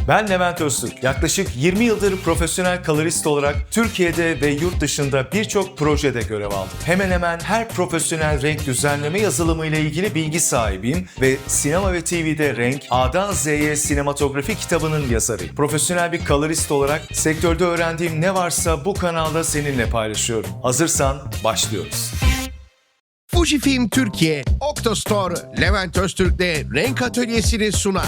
Ben Levent Öztürk. Yaklaşık 20 yıldır profesyonel kolorist olarak Türkiye'de ve yurt dışında birçok projede görev aldım. Hemen hemen her profesyonel renk düzenleme yazılımı ile ilgili bilgi sahibiyim ve sinema ve TV'de renk A'dan Z'ye sinematografi kitabının yazarıyım. Profesyonel bir kolorist olarak sektörde öğrendiğim ne varsa bu kanalda seninle paylaşıyorum. Hazırsan başlıyoruz. Fujifilm Türkiye, Oktostore, Levent Öztürk'le renk atölyesini sunar.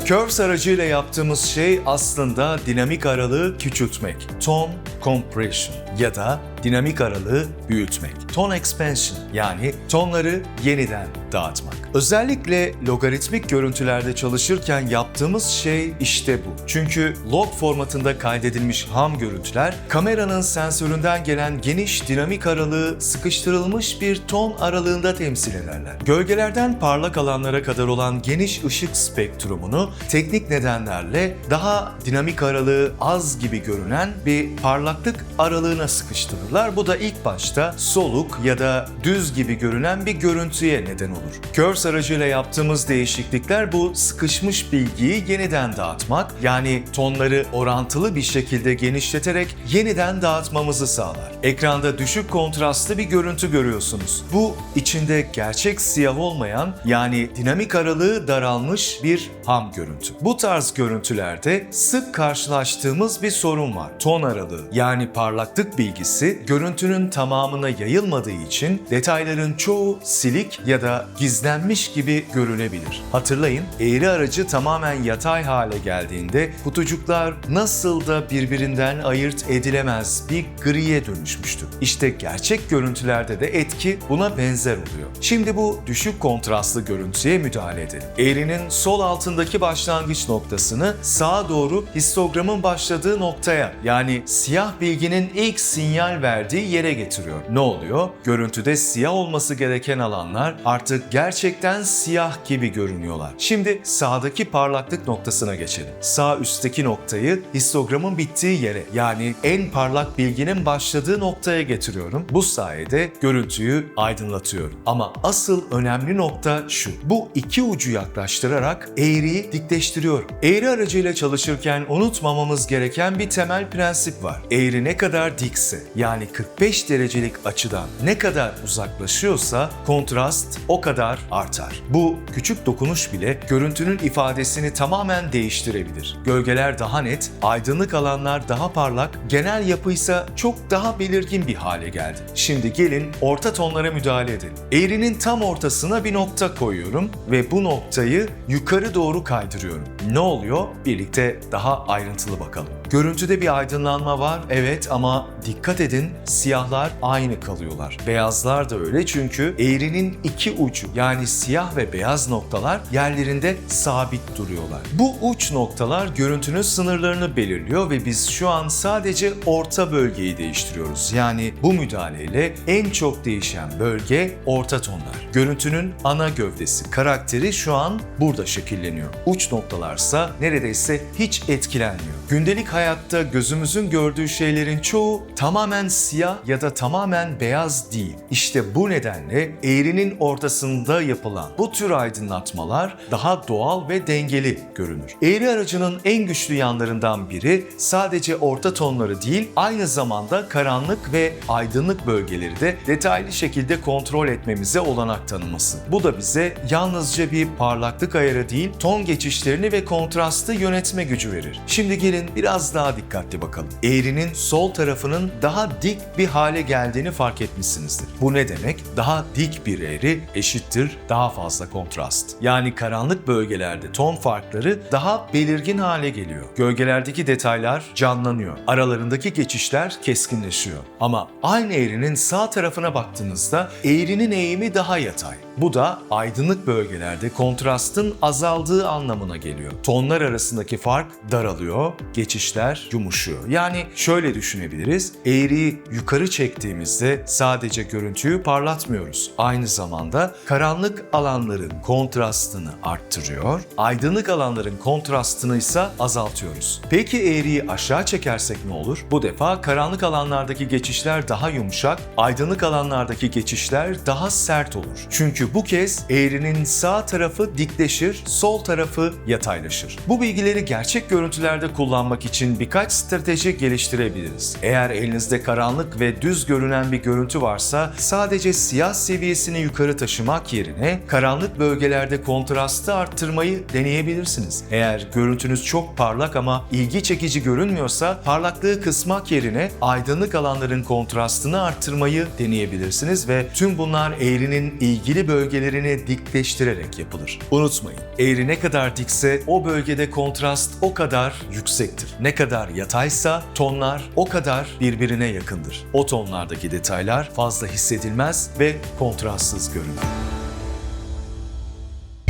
Curves aracıyla yaptığımız şey aslında dinamik aralığı küçültmek. Tone compression ya da dinamik aralığı büyütmek. Tone expansion yani tonları yeniden dağıtmak. Özellikle logaritmik görüntülerde çalışırken yaptığımız şey işte bu. Çünkü log formatında kaydedilmiş ham görüntüler kameranın sensöründen gelen geniş dinamik aralığı sıkıştırılmış bir ton aralığında temsil ederler. Gölgelerden parlak alanlara kadar olan geniş ışık spektrumunu teknik nedenlerle daha dinamik aralığı az gibi görünen bir parlaklık aralığına sıkıştırırlar. Bu da ilk başta soluk ya da düz gibi görünen bir görüntüye neden olur. Curves aracıyla yaptığımız değişiklikler bu sıkışmış bilgiyi yeniden dağıtmak, yani tonları orantılı bir şekilde genişleterek yeniden dağıtmamızı sağlar. Ekranda düşük kontrastlı bir görüntü görüyorsunuz. Bu içinde gerçek siyah olmayan, yani dinamik aralığı daralmış bir ham görüntü. Bu tarz görüntülerde sık karşılaştığımız bir sorun var. Ton aralığı, yani parlaklık bilgisi görüntünün tamamına yayılmadığı için detayların çoğu silik ya da gizlenmiş gibi görünebilir. Hatırlayın, eğri aracı tamamen yatay hale geldiğinde kutucuklar nasıl da birbirinden ayırt edilemez bir griye dönüşmüştü. İşte gerçek görüntülerde de etki buna benzer oluyor. Şimdi bu düşük kontrastlı görüntüye müdahale edelim. Eğrinin sol altındaki başlangıç noktasını sağa doğru histogramın başladığı noktaya, yani siyah bilginin ilk sinyal verdiği yere getiriyor. Ne oluyor? Görüntüde siyah olması gereken alanlar artık gerçekten siyah gibi görünüyorlar. Şimdi sağdaki parlaklık noktasına geçelim. Sağ üstteki noktayı histogramın bittiği yere, yani en parlak bilginin başladığı noktaya getiriyorum. Bu sayede görüntüyü aydınlatıyorum. Ama asıl önemli nokta şu. Bu iki ucu yaklaştırarak eğriyi dikleştiriyorum. Eğri aracıyla çalışırken unutmamamız gereken bir temel prensip var. Eğri ne kadar dikse, yani 45 derecelik açıdan ne kadar uzaklaşıyorsa kontrast o kadar artar. Bu küçük dokunuş bile görüntünün ifadesini tamamen değiştirebilir. Gölgeler daha net, aydınlık alanlar daha parlak, genel yapıysa çok daha belirgin bir hale geldi. Şimdi gelin orta tonlara müdahale edelim. Eğrinin tam ortasına bir nokta koyuyorum ve bu noktayı yukarı doğru kaydırıyorum. Ne oluyor? Birlikte daha ayrıntılı bakalım. Görüntüde bir aydınlanma var, evet, ama dikkat edin, siyahlar aynı kalıyorlar. Beyazlar da öyle, çünkü eğrinin iki ucu, yani siyah ve beyaz noktalar yerlerinde sabit duruyorlar. Bu uç noktalar görüntünün sınırlarını belirliyor ve biz şu an sadece orta bölgeyi değiştiriyoruz. Yani bu müdahaleyle en çok değişen bölge orta tonlar. Görüntünün ana gövdesi, karakteri şu an burada şekilleniyor. Uç noktalarsa neredeyse hiç etkilenmiyor. Gündelik hayatta gözümüzün gördüğü şeylerin çoğu tamamen siyah ya da tamamen beyaz değil. İşte bu nedenle eğrinin ortasında yapılan bu tür aydınlatmalar daha doğal ve dengeli görünür. Eğri aracının en güçlü yanlarından biri sadece orta tonları değil, aynı zamanda karanlık ve aydınlık bölgeleri de detaylı şekilde kontrol etmemize olanak tanıması. Bu da bize yalnızca bir parlaklık ayarı değil, ton geçişlerini ve kontrastı yönetme gücü verir. Şimdi gelin biraz daha dikkatli bakalım. Eğrinin sol tarafının daha dik bir hale geldiğini fark etmişsinizdir. Bu ne demek? Daha dik bir eğri eşittir daha fazla kontrast. Yani karanlık bölgelerde ton farkları daha belirgin hale geliyor. Gölgelerdeki detaylar canlanıyor. Aralarındaki geçişler keskinleşiyor. Ama aynı eğrinin sağ tarafına baktığınızda eğrinin eğimi daha yatay. Bu da aydınlık bölgelerde kontrastın azaldığı anlamına geliyor. Tonlar arasındaki fark daralıyor, geçişler yumuşuyor. Yani şöyle düşünebiliriz, eğriyi yukarı çektiğimizde sadece görüntüyü parlatmıyoruz. Aynı zamanda karanlık alanların kontrastını arttırıyor, aydınlık alanların kontrastını ise azaltıyoruz. Peki eğriyi aşağı çekersek ne olur? Bu defa karanlık alanlardaki geçişler daha yumuşak, aydınlık alanlardaki geçişler daha sert olur. Çünkü Bu kez eğrinin sağ tarafı dikleşir, sol tarafı yataylaşır. Bu bilgileri gerçek görüntülerde kullanmak için birkaç strateji geliştirebiliriz. Eğer elinizde karanlık ve düz görünen bir görüntü varsa sadece siyah seviyesini yukarı taşımak yerine karanlık bölgelerde kontrastı arttırmayı deneyebilirsiniz. Eğer görüntünüz çok parlak ama ilgi çekici görünmüyorsa parlaklığı kısmak yerine aydınlık alanların kontrastını arttırmayı deneyebilirsiniz ve tüm bunlar eğrinin ilgili bölgelerini dikleştirerek yapılır. Unutmayın, eğri ne kadar dikse o bölgede kontrast o kadar yüksektir. Ne kadar yataysa tonlar o kadar birbirine yakındır. O tonlardaki detaylar fazla hissedilmez ve kontrastsız görünür.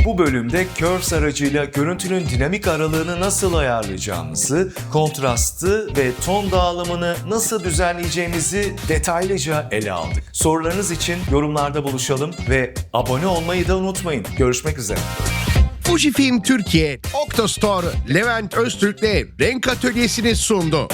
Bu bölümde Curves aracıyla görüntünün dinamik aralığını nasıl ayarlayacağımızı, kontrastı ve ton dağılımını nasıl düzenleyeceğimizi detaylıca ele aldık. Sorularınız için yorumlarda buluşalım ve abone olmayı da unutmayın. Görüşmek üzere. Fujifilm Türkiye, Oktostore, Levent Öztürk'le renk atölyesini sundu.